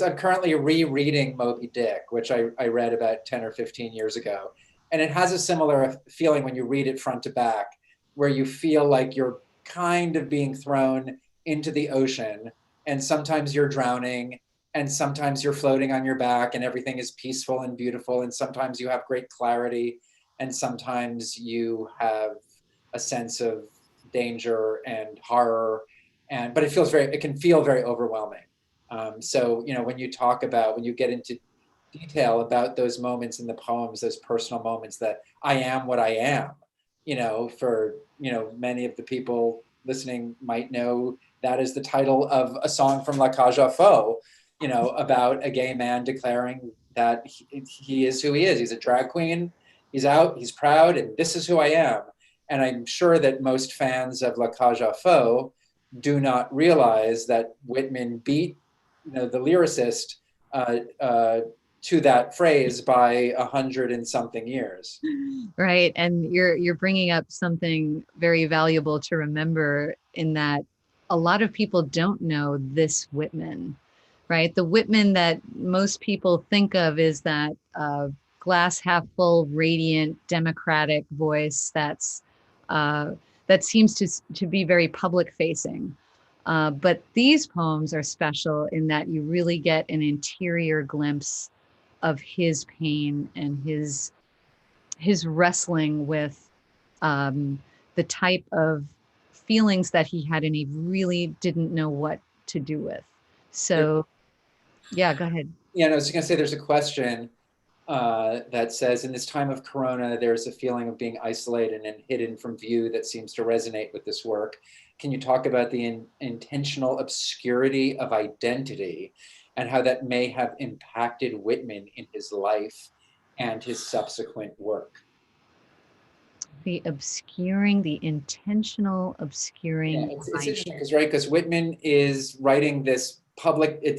I'm currently rereading Moby Dick, which I read about 10 or 15 years ago. And it has a similar feeling when you read it front to back, where you feel like you're kind of being thrown into the ocean, and sometimes you're drowning, and sometimes you're floating on your back and everything is peaceful and beautiful, and sometimes you have great clarity, and sometimes you have a sense of danger and horror, but it can feel very overwhelming. So when you get into detail about those moments in the poems, those personal moments, that I am what I am, for many of the people listening might know that is the title of a song from La Cage aux Folles, about a gay man declaring that he is who he is. He's a drag queen, he's out, he's proud, and this is who I am. And I'm sure that most fans of La Cage aux Folles do not realize that Whitman beat the lyricist to that phrase by 100 and something years. Right. And you're bringing up something very valuable to remember, in that a lot of people don't know this Whitman, right? The Whitman that most people think of is that glass half full, radiant, democratic voice that seems to be very public facing. But these poems are special in that you really get an interior glimpse of his pain and his wrestling with the type of feelings that he had, and he really didn't know what to do with. So, yeah, go ahead. Yeah, no, I was going to say there's a question that says, in this time of Corona, there's a feeling of being isolated and hidden from view that seems to resonate with this work. Can you talk about the intentional obscurity of identity and how that may have impacted Whitman in his life and his subsequent work? The intentional obscuring. Yeah, it's interesting because, right, because Whitman is writing this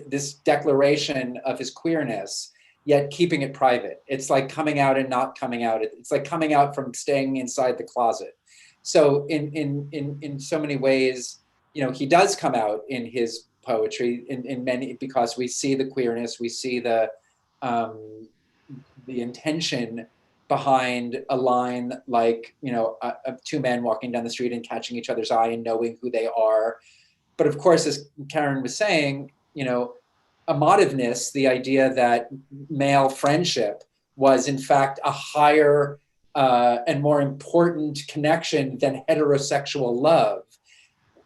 this declaration of his queerness, yet keeping it private. It's like coming out and not coming out. It's like coming out from staying inside the closet. So in so many ways, he does come out in his poetry in many, because we see the queerness, we see the intention behind a line like, two men walking down the street and catching each other's eye and knowing who they are. But of course, as Karen was saying, emotiveness, the idea that male friendship was in fact a higher and more important connection than heterosexual love,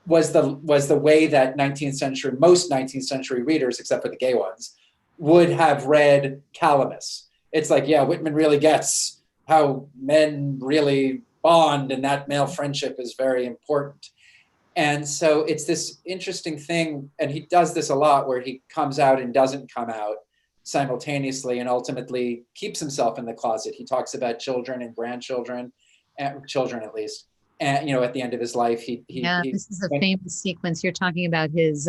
was the way that most 19th century readers, except for the gay ones, would have read Calamus. It's like, yeah, Whitman really gets how men really bond, and that male friendship is very important. And so it's this interesting thing, and he does this a lot, where he comes out and doesn't come out simultaneously, and ultimately keeps himself in the closet. He talks about children and grandchildren, and children at least, and at the end of his life, this is a famous sequence. You're talking about his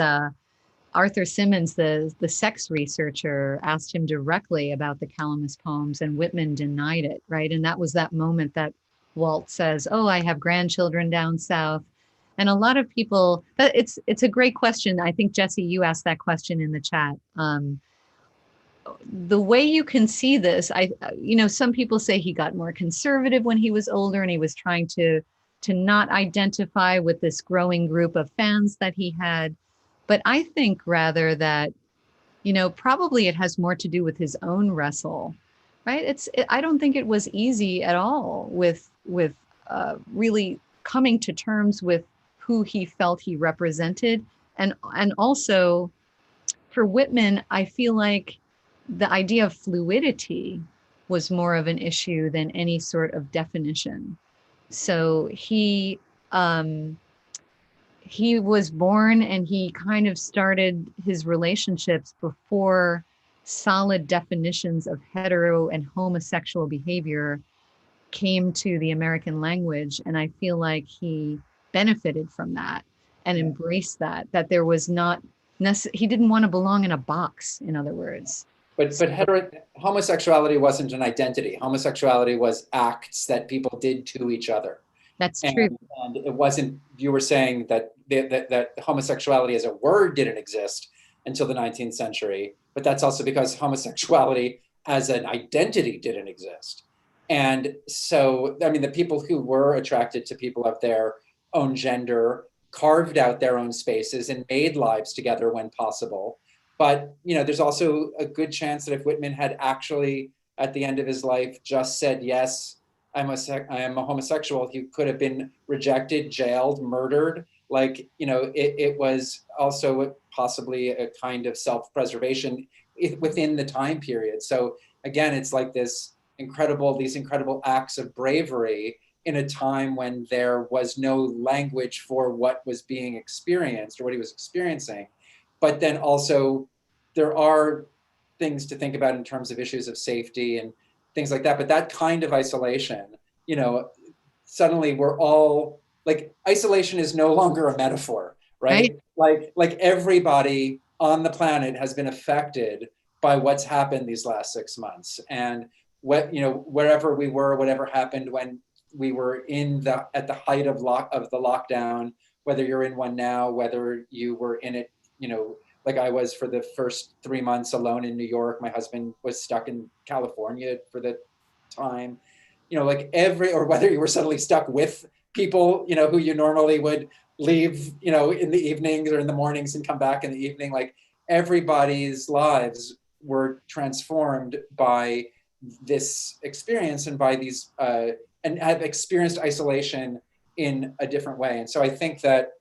Arthur Simmons, the sex researcher, asked him directly about the Calamus poems, and Whitman denied it, right? And that was that moment that Walt says, "Oh, I have grandchildren down south." And a lot of people, it's a great question. I think, Jesse, you asked that question in the chat. The way you can see this, some people say he got more conservative when he was older, and he was trying to not identify with this growing group of fans that he had. But I think rather that, probably it has more to do with his own wrestle, right? I don't think it was easy at all with really coming to terms with who he felt he represented. And also for Whitman, I feel like the idea of fluidity was more of an issue than any sort of definition. So he was born, and he kind of started his relationships before solid definitions of hetero and homosexual behavior came to the American language. And I feel like he benefited from that and embraced that there was not he didn't want to belong in a box, in other words. But homosexuality wasn't an identity. Homosexuality was acts that people did to each other. That's true. And it wasn't, you were saying that homosexuality as a word didn't exist until the 19th century, but that's also because homosexuality as an identity didn't exist. And so, the people who were attracted to people of their own gender carved out their own spaces and made lives together when possible. But, there's also a good chance that if Whitman had actually, at the end of his life, just said, yes, I am a homosexual, he could have been rejected, jailed, murdered. It was also possibly a kind of self-preservation within the time period. So again, it's like these incredible acts of bravery in a time when there was no language for what was being experienced or what he was experiencing. But then also there are things to think about in terms of issues of safety and things like that. But that kind of isolation, suddenly we're all like, isolation is no longer a metaphor, right? Like everybody on the planet has been affected by what's happened these last 6 months, and what, wherever we were, whatever happened when we were at the height of the lockdown, whether you're in one now, whether you were in it, like I was for the first 3 months alone in New York. My husband was stuck in California for the time, or whether you were suddenly stuck with people, who you normally would leave, in the evenings or in the mornings and come back in the evening. Like, everybody's lives were transformed by this experience and by these, and have experienced isolation in a different way. And so I think that,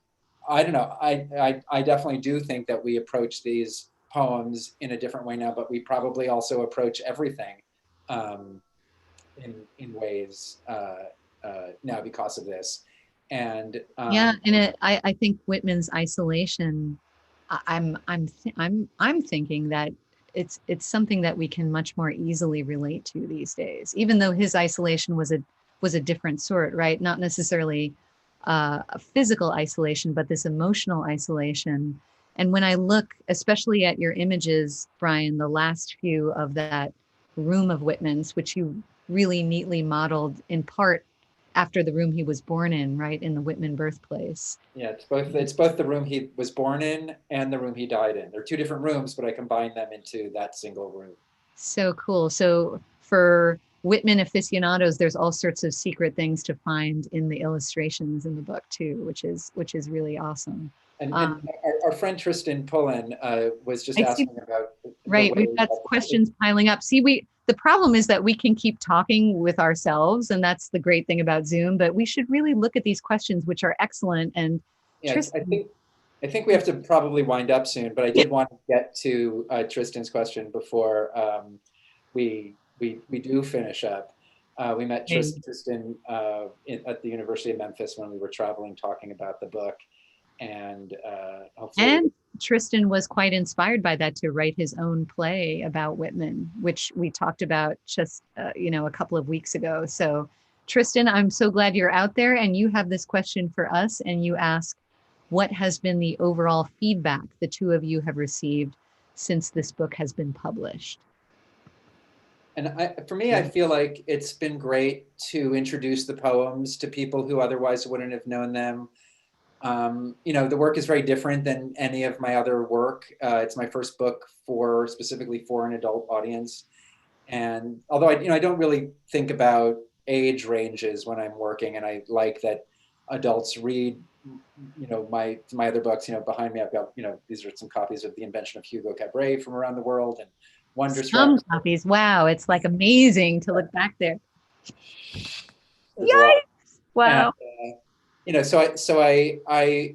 I don't know, I definitely do think that we approach these poems in a different way now, but we probably also approach everything in ways now because of this. And yeah, and I think Whitman's isolation, I'm thinking that it's something that we can much more easily relate to these days, even though his isolation was a different sort, right? Not necessarily a physical isolation, but this emotional isolation. And when I look, especially at your images, Brian, the last few of that room of Whitman's, which you really neatly modeled in part after the room he was born in, right, in the Whitman birthplace. Yeah, it's both the room he was born in and the room he died in. They're two different rooms, but I combined them into that single room. So cool. So for Whitman aficionados, there's all sorts of secret things to find in the illustrations in the book too, which is really awesome. And our friend Tristan Pullen was just asking about. Right, we've got questions piling up. See, the problem is that we can keep talking with ourselves, and that's the great thing about Zoom. But we should really look at these questions, which are excellent. And yeah, Tristan, I think we have to probably wind up soon. But I did want to get to Tristan's question before we do finish up. We met Tristan at the University of Memphis when we were traveling, talking about the book, and hopefully. And Tristan was quite inspired by that to write his own play about Whitman, which we talked about just a couple of weeks ago. So Tristan, I'm so glad you're out there, and you have this question for us, and you ask, what has been the overall feedback the two of you have received since this book has been published? And for me, I feel like it's been great to introduce the poems to people who otherwise wouldn't have known them. The work is very different than any of my other work. It's my first book specifically for an adult audience. And although I don't really think about age ranges when I'm working, and I like that adults read, my other books. Behind me, I've got, these are some copies of The Invention of Hugo Cabret from around the world, and Wonderstruck. Some copies. Wow, it's like amazing to look back there. Yikes! Wow. And, so I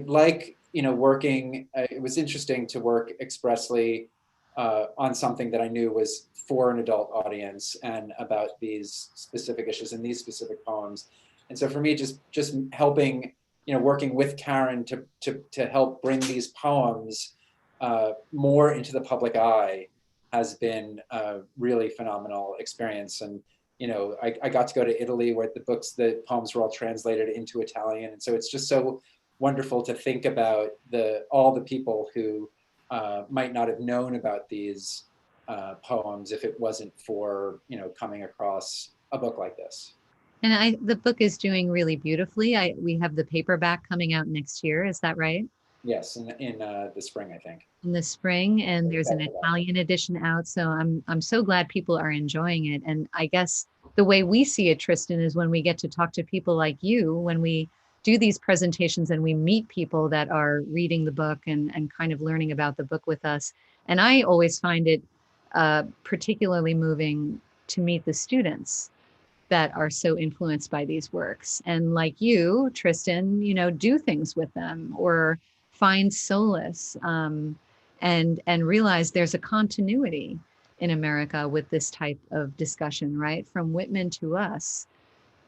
like, working. It was interesting to work expressly on something that I knew was for an adult audience and about these specific issues and these specific poems. And so for me, just helping, working with Karen to help bring these poems more into the public eye has been a really phenomenal experience. And I got to go to Italy, where the poems were all translated into Italian. And so it's just so wonderful to think about all the people who might not have known about these poems if it wasn't for, coming across a book like this. And the book is doing really beautifully. We have the paperback coming out next year. Is that right? Yes, in the spring, I think. In the spring, and there's an Italian edition out. So I'm so glad people are enjoying it. And I guess the way we see it, Tristan, is when we get to talk to people like you, when we do these presentations and we meet people that are reading the book and kind of learning about the book with us. And I always find it particularly moving to meet the students that are so influenced by these works. And like you, Tristan, do things with them or find solace and realize there's a continuity in America with this type of discussion, right? From Whitman to us.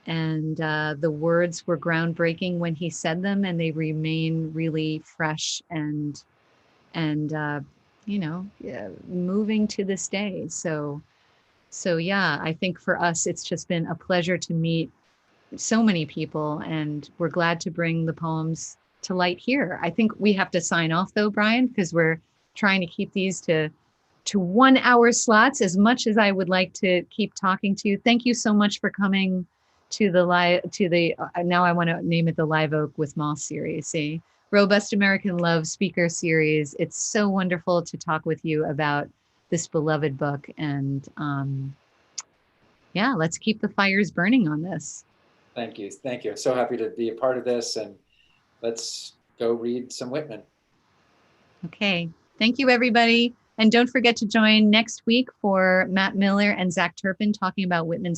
And the words were groundbreaking when he said them, and they remain really fresh and moving to this day. So yeah, I think for us, it's just been a pleasure to meet so many people, and we're glad to bring the poems to light here. I think we have to sign off though, Brian, because we're trying to keep these to to 1 hour slots. As much as I would like to keep talking to you, thank you so much for coming to the now I want to name it the Live Oak with Moss series, see, Robust American Love speaker series. It's so wonderful to talk with you about this beloved book. And yeah, let's keep the fires burning on this. Thank you. Thank you. I'm so happy to be a part of this, and let's go read some Whitman. Okay. Thank you, everybody. And don't forget to join next week for Matt Miller and Zach Turpin talking about Whitman's